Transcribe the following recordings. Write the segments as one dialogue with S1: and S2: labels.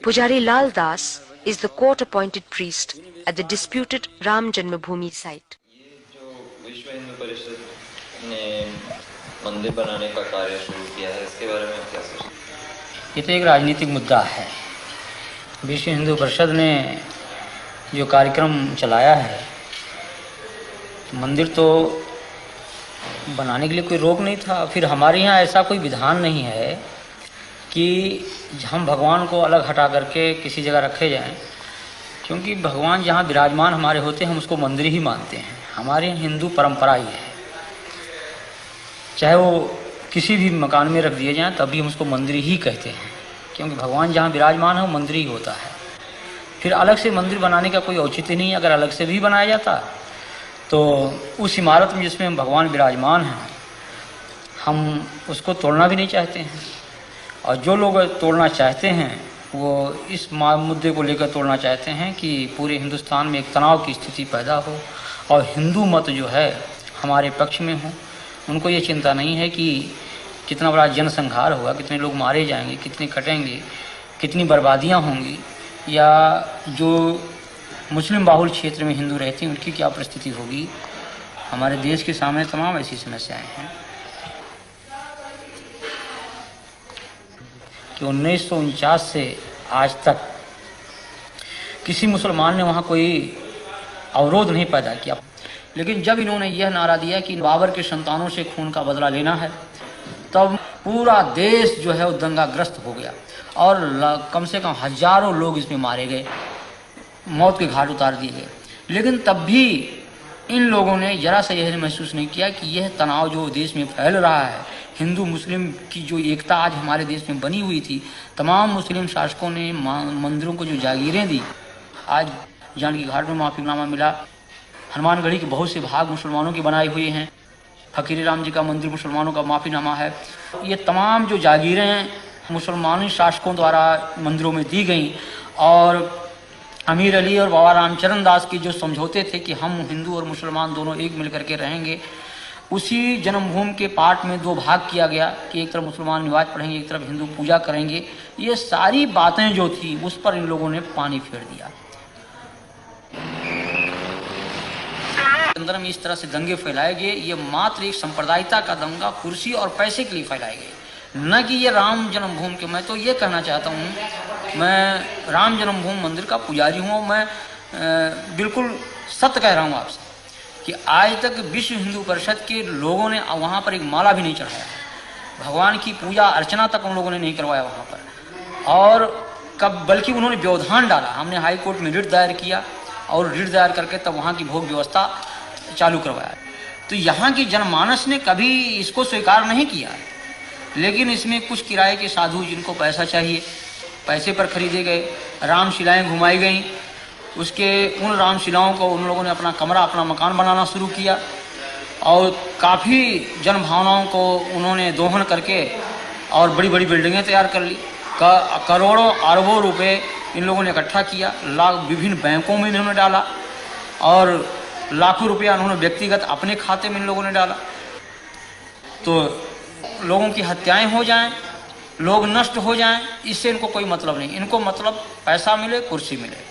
S1: Pujari Lal Das is the court-appointed priest at the disputed Ram Janmabhoomi site.
S2: विश्व हिंदू परिषद ने मंदिर बनाने का कार्य शुरू किया है, इसके बारे में आप क्या सोचते हैं?
S3: ये तो एक राजनीतिक मुद्दा है। विश्व हिंदू परिषद ने जो कार्यक्रम चलाया है, मंदिर तो बनाने के लिए कोई रोक नहीं था। फिर हमारे यहाँ ऐसा कोई विधान नहीं है कि हम भगवान को अलग हटा करके किसी जगह रखे जाएं, क्योंकि भगवान जहाँ विराजमान हमारे होते हैं हम उसको मंदिर ही मानते हैं। हमारे यहाँ हिंदू परंपरा ही है, चाहे वो किसी भी मकान में रख दिए जाएं तब भी हम उसको मंदिर ही कहते हैं, क्योंकि भगवान जहाँ विराजमान है वो मंदिर ही होता है। फिर अलग से मंदिर बनाने का कोई औचित्य नहीं। अगर अलग से भी बनाया जाता तो उस इमारत में जिसमें भगवान विराजमान हैं हम उसको तोड़ना भी नहीं चाहते हैं, और जो लोग तोड़ना चाहते हैं वो इस मुद्दे को लेकर तोड़ना चाहते हैं कि पूरे हिंदुस्तान में एक तनाव की स्थिति पैदा हो और हिंदू मत जो है हमारे पक्ष में हो। उनको ये चिंता नहीं है कि कितना बड़ा जनसंहार होगा, कितने लोग मारे जाएंगे, कितने कटेंगे, कितनी बर्बादियां होंगी, या जो मुस्लिम बाहुल क्षेत्र में हिंदू रहते हैं उनकी क्या परिस्थिति होगी। हमारे देश के सामने तमाम ऐसी समस्याएं हैं कि 1949 से आज तक किसी मुसलमान ने वहाँ कोई अवरोध नहीं पैदा किया। लेकिन जब इन्होंने यह नारा दिया कि बाबर के संतानों से खून का बदला लेना है, तब पूरा देश जो है वो दंगाग्रस्त हो गया और कम से कम हजारों लोग इसमें मारे गए, मौत के घाट उतार दिए गए। लेकिन तब भी इन लोगों ने जरा सा यह महसूस नहीं किया कि यह तनाव जो देश में फैल रहा है, हिंदू मुस्लिम की जो एकता आज हमारे देश में बनी हुई थी, तमाम मुस्लिम शासकों ने मंदिरों को जो जागीरें दी, आज जानकी घाट में माफीनामा मिला, हनुमानगढ़ी के बहुत से भाग मुसलमानों के बनाए हुए हैं, फकीर राम जी का मंदिर मुसलमानों का माफीनामा है। ये तमाम जो जागीरें मुसलमानी शासकों द्वारा मंदिरों में दी गई, और अमीर अली और बाबा रामचरण दास के जो समझौते थे कि हम हिंदू और मुसलमान दोनों एक मिलकर के रहेंगे, उसी जन्मभूमि के पाठ में दो भाग किया गया कि एक तरफ मुसलमान नमाज पढ़ेंगे, एक तरफ हिंदू पूजा करेंगे। ये सारी बातें जो थी उस पर इन लोगों ने पानी फेर दिया। अंदर में इस तरह से दंगे फैलाए गए, ये मात्र एक सांप्रदायिकता का दंगा कुर्सी और पैसे के लिए फैलाए गए, न कि ये राम जन्मभूमि के। मैं तो ये कहना चाहता हूँ, मैं राम जन्मभूमि मंदिर का पुजारी हूँ, मैं बिल्कुल सत्य कह रहा हूँ आपसे कि आज तक विश्व हिंदू परिषद के लोगों ने वहाँ पर एक माला भी नहीं चढ़ाया, भगवान की पूजा अर्चना तक उन लोगों ने नहीं करवाया वहाँ पर। और कब बल्कि उन्होंने व्यवधान डाला। हमने हाई कोर्ट में रिट दायर किया और रिट दायर करके तब वहाँ की भोग व्यवस्था चालू करवाया। तो यहाँ की जनमानस ने कभी इसको स्वीकार नहीं किया, लेकिन इसमें कुछ किराए के साधु जिनको पैसा चाहिए, पैसे पर खरीदे गए, रामशिलाएँ घुमाई गईं। उसके उन रामशिलाओं को उन लोगों ने अपना कमरा, अपना मकान बनाना शुरू किया, और काफ़ी जनभावनाओं को उन्होंने दोहन करके और बड़ी बड़ी बिल्डिंगें तैयार कर ली। करोड़ों अरबों रुपए इन लोगों ने इकट्ठा किया, विभिन्न बैंकों में इन्होंने डाला, और लाखों रुपया उन्होंने व्यक्तिगत अपने खाते में इन लोगों ने डाला। तो लोगों की हत्याएं हो जाएं, लोग नष्ट हो जाएं, इससे इनको कोई मतलब नहीं। इनको मतलब पैसा मिले, कुर्सी मिले।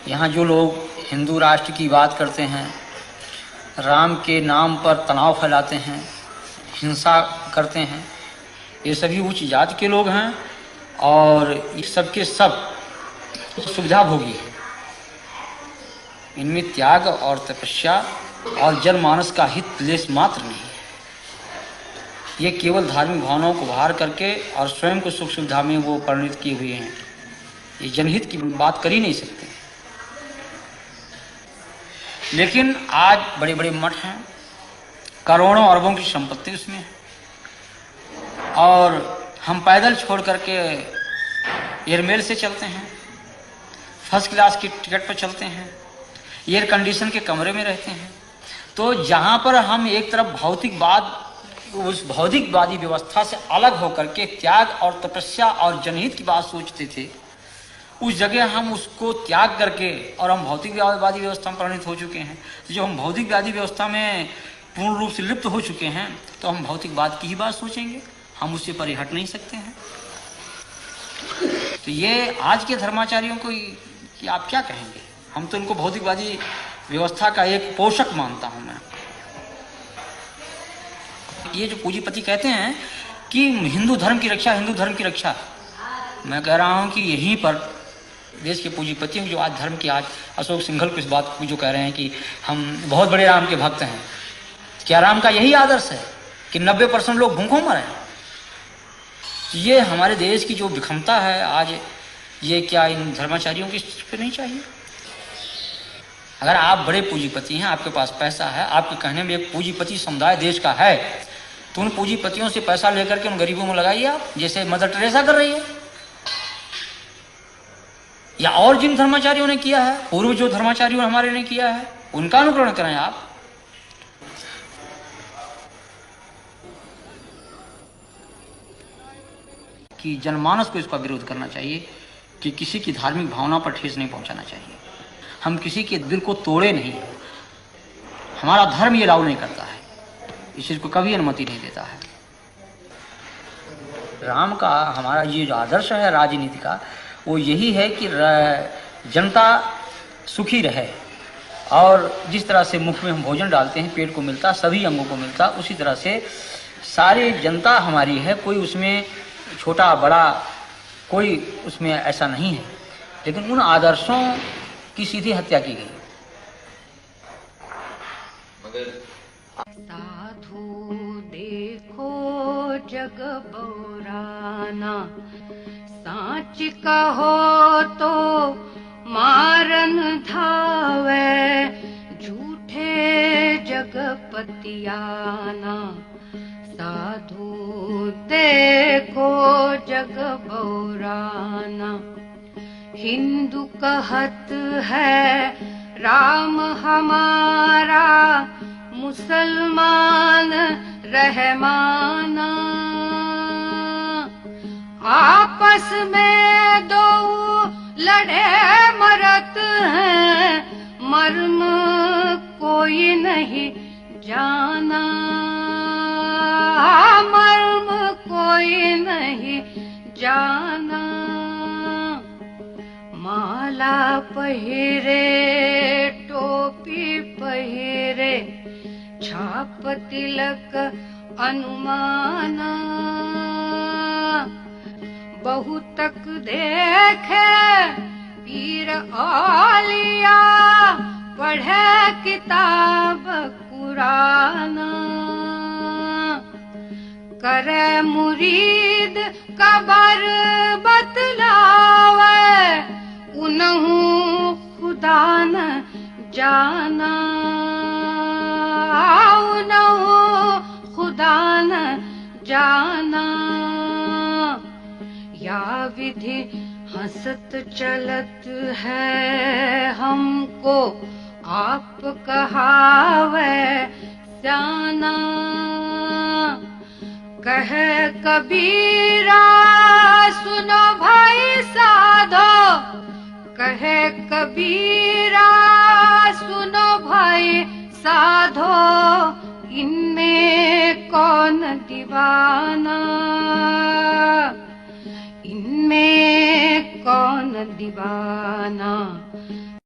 S3: यहाँ जो लोग हिंदू राष्ट्र की बात करते हैं, राम के नाम पर तनाव फैलाते हैं, हिंसा करते हैं, ये सभी उच्च जाति के लोग हैं, और ये सबके सब सुविधा भोगी है। इनमें त्याग और तपस्या और जनमानस का हित लेस मात्र नहीं है। ये केवल धार्मिक भावनाओं को बाहर करके और स्वयं को सुख सुविधा में वो परिणित किए हुए हैं। ये जनहित की बात कर ही नहीं सकते। लेकिन आज बड़े बड़े मठ हैं, करोड़ों अरबों की संपत्ति उसमें है, और हम पैदल छोड़ करके एयरमेल से चलते हैं, फर्स्ट क्लास की टिकट पर चलते हैं, एयर कंडीशन के कमरे में रहते हैं। तो जहाँ पर हम एक तरफ भौतिकवाद, उस भौतिकवादी व्यवस्था से अलग होकर के त्याग और तपस्या और जनहित की बात सोचते थे, उस जगह हम उसको त्याग करके और हम भौतिकवादी व्यवस्था में परिणत हो चुके हैं। जो हम भौतिकवादी व्यवस्था में पूर्ण रूप से लिप्त हो चुके हैं तो हम भौतिकवाद की ही बात सोचेंगे, हम उससे परे हट नहीं सकते हैं। तो ये आज के धर्माचार्यों को कि आप क्या कहेंगे? हम तो इनको भौतिकवादी व्यवस्था का एक पोषक मानता हूं मैं। ये जो पूंजीपति कहते हैं कि हिंदू धर्म की रक्षा, हिंदू धर्म की रक्षा, मैं कह रहा हूं कि यहीं पर देश के पूंजीपतियों जो आज धर्म की, आज अशोक सिंघल को इस बात को जो कह रहे हैं कि हम बहुत बड़े राम के भक्त हैं, क्या राम का यही आदर्श है कि 90% लोग भूखों मरे? ये हमारे देश की जो विषमता है आज, ये क्या इन धर्माचार्यों की पे नहीं चाहिए? अगर आप बड़े पूंजीपति हैं, आपके पास पैसा है, आपके कहने में एक पूंजीपति समुदाय देश का है, तो उन पूंजीपतियों से पैसा लेकर के उन गरीबों में लगाइए आप, जैसे मदर टेरेसा कर रही है, या और जिन धर्माचार्यों ने किया है, पूर्व जो धर्माचार्यों हमारे ने किया है, उनका अनुकरण करें आप। कि जनमानस को इसका विरोध करना चाहिए कि किसी की धार्मिक भावना पर ठेस नहीं पहुंचाना चाहिए। हम किसी के दिल को तोड़े नहीं, हमारा धर्म ये अलाउ नहीं करता है, इस चीज को कभी अनुमति नहीं देता है। राम का हमारा ये जो आदर्श है राजनीति का, वो यही है कि जनता सुखी रहे, और जिस तरह से मुख में हम भोजन डालते हैं पेट को मिलता, सभी अंगों को मिलता, उसी तरह से सारी जनता हमारी है, कोई उसमें छोटा बड़ा कोई उसमें ऐसा नहीं है। लेकिन उन आदर्शों की सीधी हत्या की गई।
S2: मगर
S4: साधु देखो जग बौराना, साच कहो तो मारन धावे, झूठे जगपतियाना। साधु देखो जग बौराना, हिंदू कहत है राम हमारा, मुसलमान रहमाना। आपस में दो लड़े मरत हैं, मर्म कोई नहीं जाना, मर्म कोई नहीं जाना। माला पहिरे टोपी पहिरे, छाप तिलक अनुमाना। बहुतक देखे पीर औलिया, पढ़े किताब कुराना। करे मुरीद कबर बतलावे, उनहु खुदा न जाना, उनहु खुदा न जाना। या विधि हंसत चलत है हमको, आप कहावे स्याना। कहे कबीरा सुनो भाई साधो, कहे कबीरा सुनो भाई साधो, इनमें कौन दीवाना, इनमें कौन दीवाना।